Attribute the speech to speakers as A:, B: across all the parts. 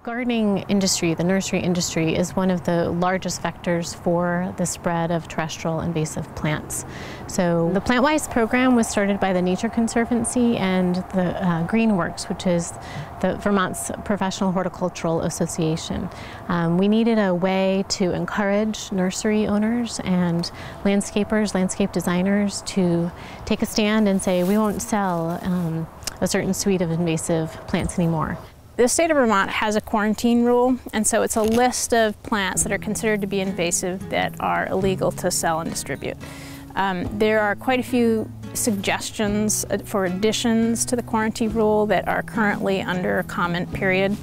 A: Gardening industry, the nursery industry, is one of the largest vectors for the spread of terrestrial invasive plants. So the PlantWise program was started by the Nature Conservancy and the GreenWorks, which is the Vermont's Professional Horticultural Association. We needed a way to encourage nursery owners and landscapers, landscape designers to take a stand and say, we won't sell a certain suite of invasive plants anymore.
B: The state of Vermont has a quarantine rule, and so it's a list of plants that are considered to be invasive that are illegal to sell and distribute. There are quite a few suggestions for additions to the quarantine rule that are currently under a comment period.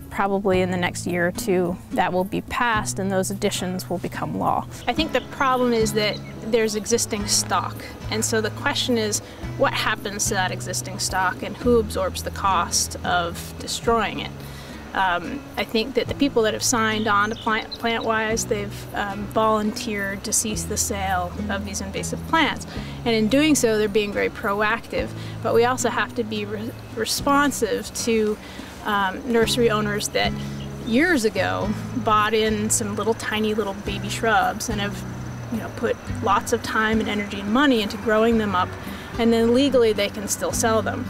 B: Probably in the next year or two that will be passed and those additions will become law. I think the problem is that there's existing stock, and so the question is what happens to that existing stock and who absorbs the cost of destroying it. I think that the people that have signed on to PlantWise, they've volunteered to cease the sale of these invasive plants, and in doing so they're being very proactive, but we also have to be responsive to nursery owners that years ago bought in some tiny little baby shrubs and have put lots of time and energy and money into growing them up, and then legally they can still sell them.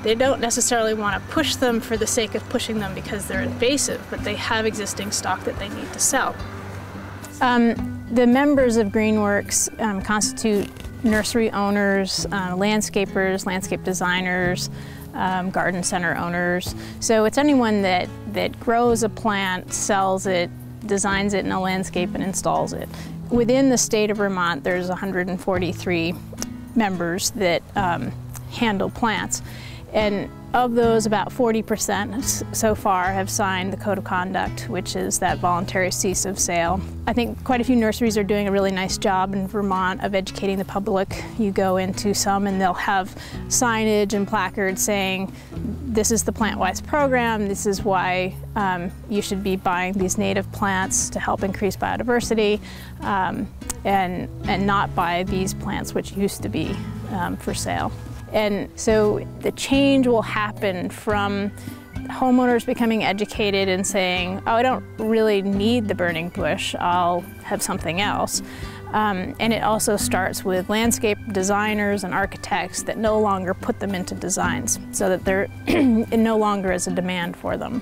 B: They don't necessarily want to push them for the sake of pushing them because they're invasive, but they have existing stock that they need to sell. The members of GreenWorks constitute nursery owners, landscapers, landscape designers, garden center owners. So it's anyone that grows a plant, sells it, designs it in a landscape, and installs it. Within the state of Vermont, there's 143 members that handle plants. And of those, about 40% so far have signed the Code of Conduct, which is that voluntary cease of sale. I think quite a few nurseries are doing a really nice job in Vermont of educating the public. You go into some and they'll have signage and placards saying, this is the PlantWise program, this is why you should be buying these native plants to help increase biodiversity, and not buy these plants which used to be for sale. And so the change will happen from homeowners becoming educated and saying, oh, I don't really need the burning bush, I'll have something else. And it also starts with landscape designers and architects that no longer put them into designs so that there no longer is a demand for them.